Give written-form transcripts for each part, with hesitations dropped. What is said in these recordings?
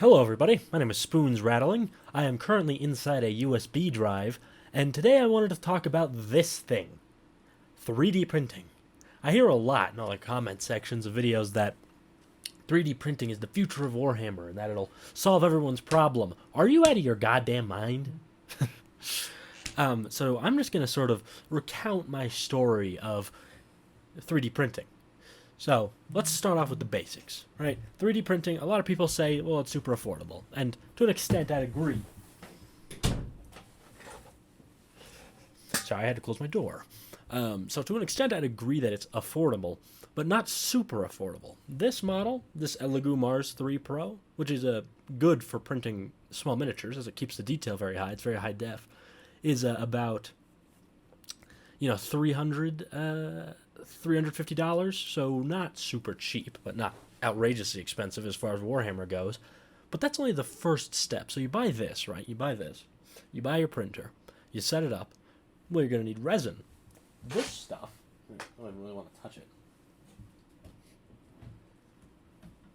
Hello everybody, my name is Spoons Rattling. I am currently inside a USB drive, and today I wanted to talk about this thing, 3D printing. I hear a lot in all the comment sections of videos that 3D printing is the future of Warhammer and that it'll solve everyone's problem. Are you out of your goddamn mind? So I'm just going to sort of recount my story of 3D printing. So let's start off with the basics, right? 3D printing, a lot of people say, well, it's super affordable. And to an extent, I agree. Sorry, I had to close my door. So to an extent, I'd agree that it's affordable, but not super affordable. This model, this Elegoo Mars 3 Pro, which is good for printing small miniatures, as it keeps the detail very high, it's very high def, is about, $350, so not super cheap, but not outrageously expensive as far as Warhammer goes. But that's only the first step. So you buy this, right? You buy this. You buy your printer. You set it up. Well, you're going to need resin. This stuff, I don't really want to touch it.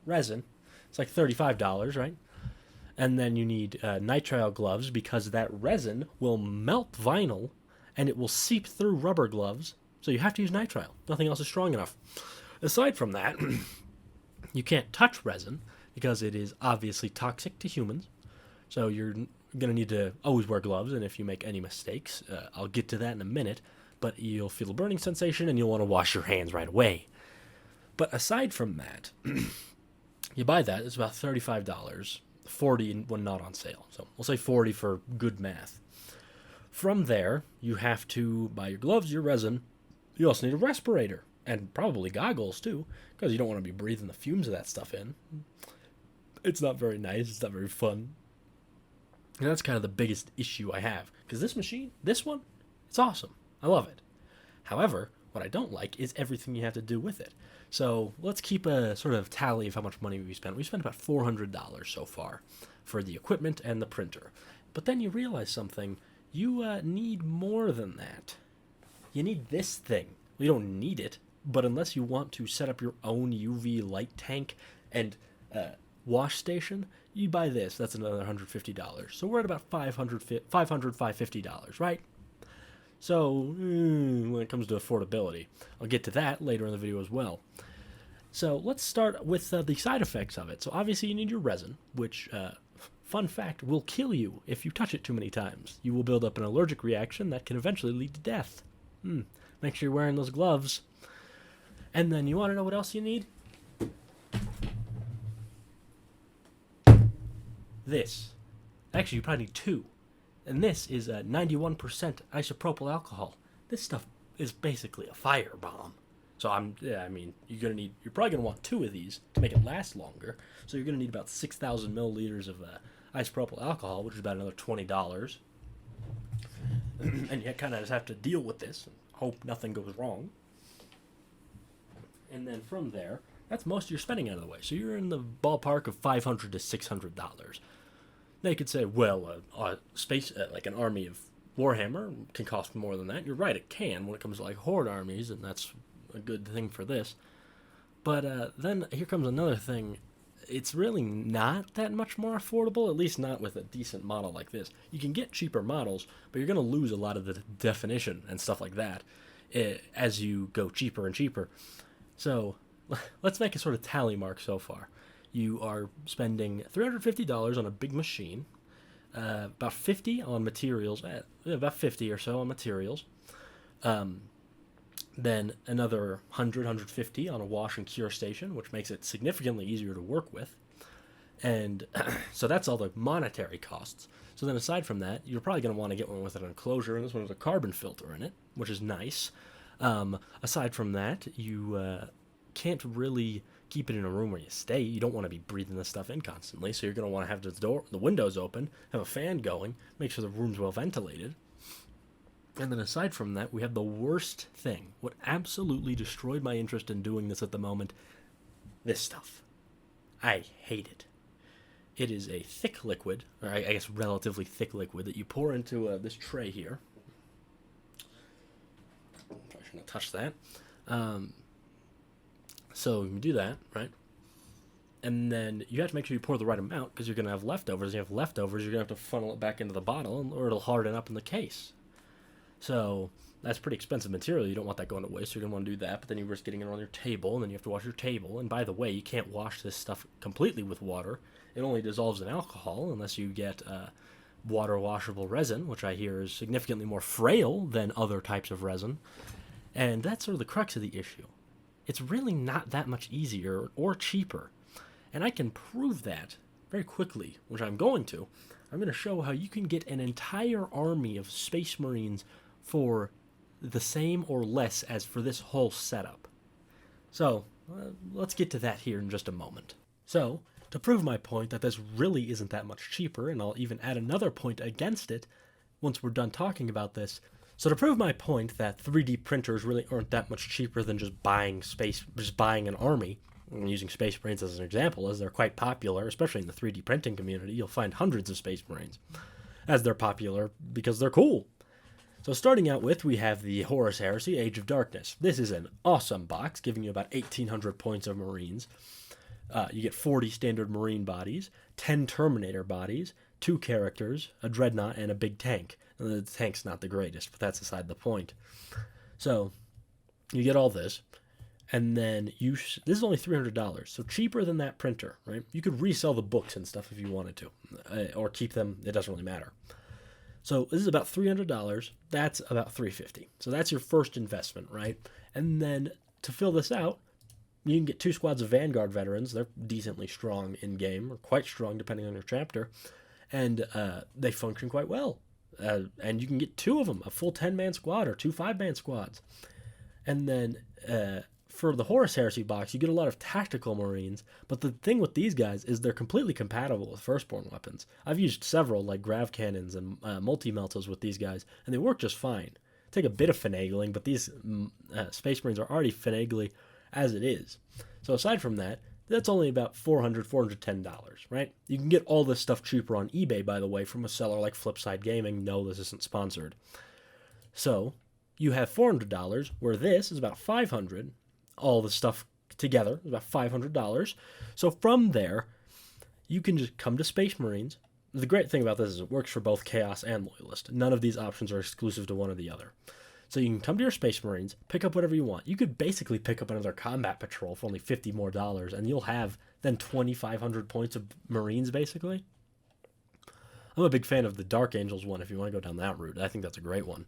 Resin, it's like $35, right? And then you need nitrile gloves because that resin will melt vinyl and it will seep through rubber gloves. So you have to use nitrile. Nothing else is strong enough. Aside from that, you can't touch resin because it is obviously toxic to humans. So you're going to need to always wear gloves, and if you make any mistakes, I'll get to that in a minute, but you'll feel a burning sensation and you'll want to wash your hands right away. But aside from that, you buy that, it's about $35, $40 when not on sale. So we'll say $40 for good math. From there, you have to buy your gloves, your resin. You also need a respirator, and probably goggles too, because you don't want to be breathing the fumes of that stuff in. It's not very nice, it's not very fun. And that's kind of the biggest issue I have, because this machine, this one, it's awesome. I love it. However, what I don't like is everything you have to do with it. So let's keep a sort of tally of how much money we spent. We spent about $400 so far for the equipment and the printer. But then you realize something. You need more than that. You need this thing. You don't need it, but unless you want to set up your own UV light tank and wash station, you buy this. That's another $150. So we're at about $550, right? So when it comes to affordability, I'll get to that later in the video as well. So let's start with the side effects of it. So obviously you need your resin, which, fun fact, will kill you if you touch it too many times. You will build up an allergic reaction that can eventually lead to death. Make sure you're wearing those gloves. And then you want to know what else you need? This. Actually, you probably need two. And this is 91% isopropyl alcohol. This stuff is basically a firebomb. So you're probably gonna want two of these to make it last longer. So you're gonna need about 6,000 milliliters of isopropyl alcohol, which is about another $20. And you kind of just have to deal with this and hope nothing goes wrong. And then from there, that's most of your spending out of the way. So you're in the ballpark of $500 to $600. Now you could say, well, like an army of Warhammer can cost more than that. You're right, it can when it comes to like horde armies, and that's a good thing for this. But then here comes another thing. It's really not that much more affordable, at least not with a decent model like this. You can get cheaper models, but you're going to lose a lot of the definition and stuff like that as you go cheaper and cheaper. So let's make a sort of tally mark so far. You are spending $350 on a big machine, about $50 on materials, about $50 or so on materials. Then another $150 on a wash and cure station, which makes it significantly easier to work with. And so that's all the monetary costs. So then aside from that, you're probably going to want to get one with an enclosure, and this one has a carbon filter in it, which is nice. Aside from that, you can't really keep it in a room where you stay. You don't want to be breathing this stuff in constantly, so you're going to want to have the windows open, have a fan going, make sure the room's well ventilated. And then aside from that, we have the worst thing, what absolutely destroyed my interest in doing this at the moment, this stuff. I hate it. It is a thick liquid, or I guess relatively thick liquid, that you pour into this tray here. Probably shouldn't have touched that. So you do that, right? And then you have to make sure you pour the right amount because you're going to have leftovers. You have leftovers, you're going to have to funnel it back into the bottle or it'll harden up in the case. So that's pretty expensive material. You don't want that going to waste. So you're going to want to do that. But then you risk getting it on your table, and then you have to wash your table. And by the way, you can't wash this stuff completely with water. It only dissolves in alcohol unless you get water washable resin, which I hear is significantly more frail than other types of resin. And that's sort of the crux of the issue. It's really not that much easier or cheaper. And I can prove that very quickly, which I'm going to. I'm going to show how you can get an entire army of Space Marines for the same or less as for this whole setup. So, let's get to that here in just a moment. So, to prove my point that this really isn't that much cheaper, and I'll even add another point against it once we're done talking about this. So to prove my point that 3D printers really aren't that much cheaper than just buying an army, I'm using Space Marines as an example, as they're quite popular, especially in the 3D printing community. You'll find hundreds of Space Marines, as they're popular because they're cool. So starting out with, we have the Horus Heresy, Age of Darkness. This is an awesome box, giving you about 1,800 points of Marines. You get 40 standard Marine bodies, 10 Terminator bodies, 2 characters, a Dreadnought, and a big tank. The tank's not the greatest, but that's aside the point. So, you get all this, and then this is only $300, so cheaper than that printer, right? You could resell the books and stuff if you wanted to, or keep them, it doesn't really matter. So this is about $300, that's about $350. So that's your first investment, right? And then to fill this out, you can get 2 squads of Vanguard veterans. They're decently strong in-game, or quite strong depending on your chapter, and they function quite well. And you can get 2 of them, a full 10-man squad or 2 5-man squads. And then for the Horus Heresy box, you get a lot of tactical Marines, but the thing with these guys is they're completely compatible with Firstborn weapons. I've used several, like grav cannons and multi-meltas with these guys, and they work just fine. Take a bit of finagling, but these Space Marines are already finagly as it is. So aside from that, that's only about $410, right? You can get all this stuff cheaper on eBay, by the way, from a seller like Flipside Gaming. No, this isn't sponsored. So you have $400, where this is about $500. All the stuff together is about $500. So from there, you can just come to Space Marines. The great thing about this is it works for both Chaos and Loyalist. None of these options are exclusive to one or the other. So you can come to your Space Marines, pick up whatever you want. You could basically pick up another combat patrol for only $50 more, and you'll have then 2,500 points of Marines, basically. I'm a big fan of the Dark Angels one if you want to go down that route. I think that's a great one.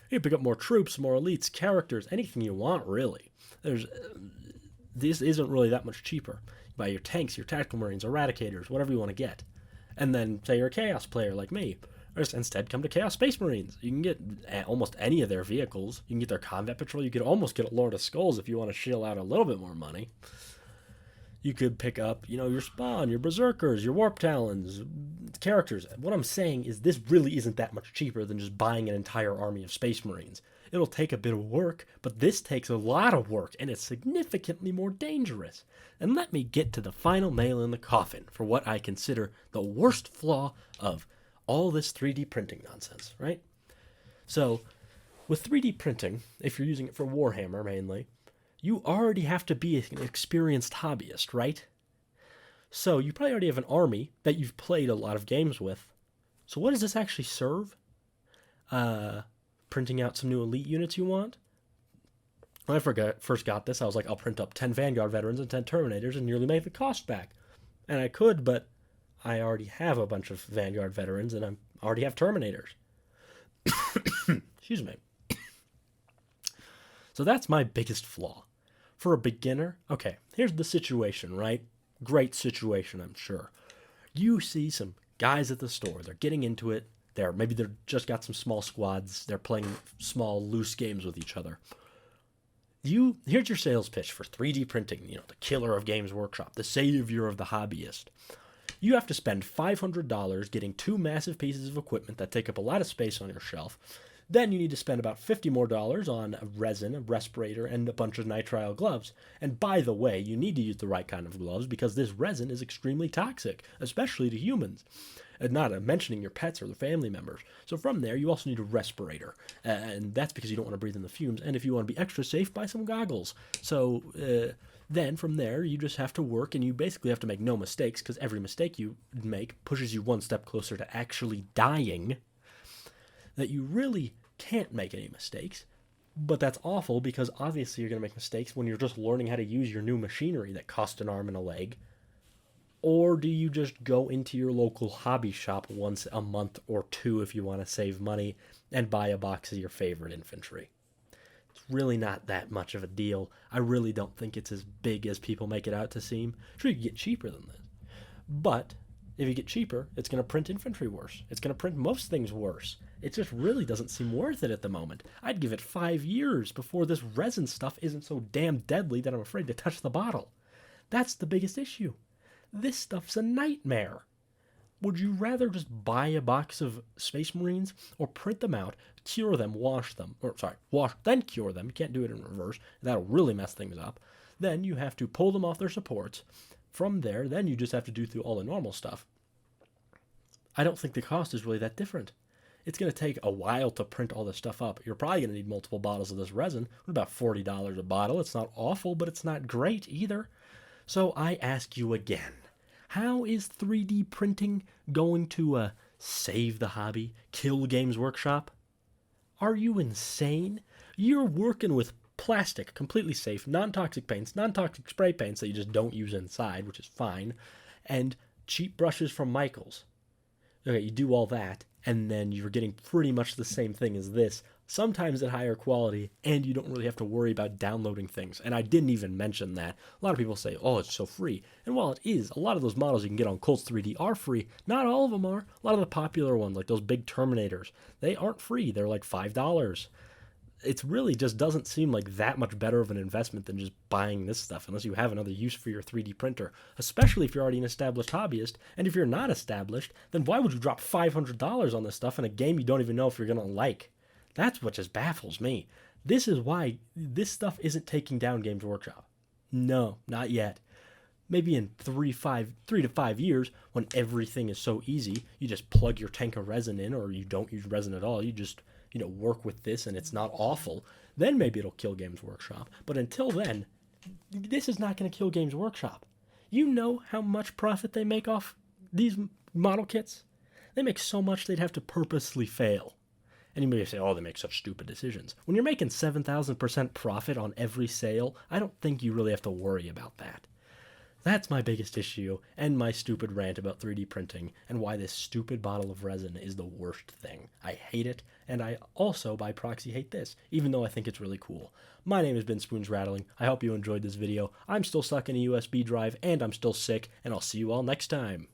You can pick up more troops, more elites, characters, anything you want, really. This isn't really that much cheaper. You buy your tanks, your tactical Marines, Eradicators, whatever you want to get. And then, say you're a Chaos player like me, or instead come to Chaos Space Marines. You can get almost any of their vehicles. You can get their combat patrol. You could almost get a Lord of Skulls if you want to shill out a little bit more money. You could pick up, your Spawn, your Berserkers, your Warp Talons, characters. What I'm saying is this really isn't that much cheaper than just buying an entire army of Space Marines. It'll take a bit of work, but this takes a lot of work, and it's significantly more dangerous. And let me get to the final nail in the coffin for what I consider the worst flaw of all this 3D printing nonsense, right? So, with 3D printing, if you're using it for Warhammer mainly, you already have to be an experienced hobbyist, right? So you probably already have an army that you've played a lot of games with. So what does this actually serve? Printing out some new elite units you want? When I first got this, I was like, I'll print up 10 Vanguard veterans and 10 Terminators and nearly make the cost back. And I could, but I already have a bunch of Vanguard veterans and I already have Terminators. Excuse me. So that's my biggest flaw. For a beginner, okay, here's the situation, right? Great situation, I'm sure. You see some guys at the store, they're getting into it, maybe they're just got some small squads, they're playing small, loose games with each other. Here's your sales pitch for 3D printing, the killer of Games Workshop, the savior of the hobbyist. You have to spend $500 getting 2 massive pieces of equipment that take up a lot of space on your shelf. Then you need to spend about $50 more on a resin, a respirator, and a bunch of nitrile gloves. And by the way, you need to use the right kind of gloves because this resin is extremely toxic, especially to humans. And not mentioning your pets or the family members. So from there, you also need a respirator. And that's because you don't want to breathe in the fumes. And if you want to be extra safe, buy some goggles. So Then from there, you just have to work, and you basically have to make no mistakes, because every mistake you make pushes you one step closer to actually dying. That you really can't make any mistakes. But that's awful, because obviously you're going to make mistakes when you're just learning how to use your new machinery that cost an arm and a leg. Or do you just go into your local hobby shop once a month or two if you want to save money and buy a box of your favorite infantry? It's really not that much of a deal. I really don't think it's as big as people make it out to seem. Sure, you can get cheaper than this. But if you get cheaper, it's going to print infantry worse. It's going to print most things worse. It just really doesn't seem worth it at the moment. I'd give it 5 years before this resin stuff isn't so damn deadly that I'm afraid to touch the bottle. That's the biggest issue. This stuff's a nightmare. Would you rather just buy a box of Space Marines or print them out, cure them, wash, then cure them? You can't do it in reverse. That'll really mess things up. Then you have to pull them off their supports. From there, then you just have to do through all the normal stuff. I don't think the cost is really that different. It's going to take a while to print all this stuff up. You're probably going to need multiple bottles of this resin. About $40 a bottle. It's not awful, but it's not great either. So I ask you again, how is 3D printing going to save the hobby, kill Games Workshop? Are you insane? You're working with plastic, completely safe, non-toxic paints, non-toxic spray paints that you just don't use inside, which is fine, and cheap brushes from Michaels. Okay, you do all that, and then you're getting pretty much the same thing as this, sometimes at higher quality, and you don't really have to worry about downloading things. And I didn't even mention that. A lot of people say, oh, it's so free. And while it is, a lot of those models you can get on Colts 3D are free. Not all of them are. A lot of the popular ones, like those big Terminators, they aren't free. They're like $5. It really just doesn't seem like that much better of an investment than just buying this stuff, unless you have another use for your 3D printer, especially if you're already an established hobbyist. And if you're not established, then why would you drop $500 on this stuff in a game you don't even know if you're going to like? That's what just baffles me. This is why this stuff isn't taking down Games Workshop. No, not yet. Maybe in 3 to 5 years, when everything is so easy, you just plug your tank of resin in, or you don't use resin at all, you just work with this and it's not awful, then maybe it'll kill Games Workshop. But until then, this is not going to kill Games Workshop. You know how much profit they make off these model kits? They make so much they'd have to purposely fail. And you may say, oh, they make such stupid decisions. When you're making 7,000% profit on every sale, I don't think you really have to worry about that. That's my biggest issue, and my stupid rant about 3D printing, and why this stupid bottle of resin is the worst thing. I hate it, and I also, by proxy, hate this, even though I think it's really cool. My name has been Spoons Rattling. I hope you enjoyed this video. I'm still stuck in a USB drive, and I'm still sick, and I'll see you all next time.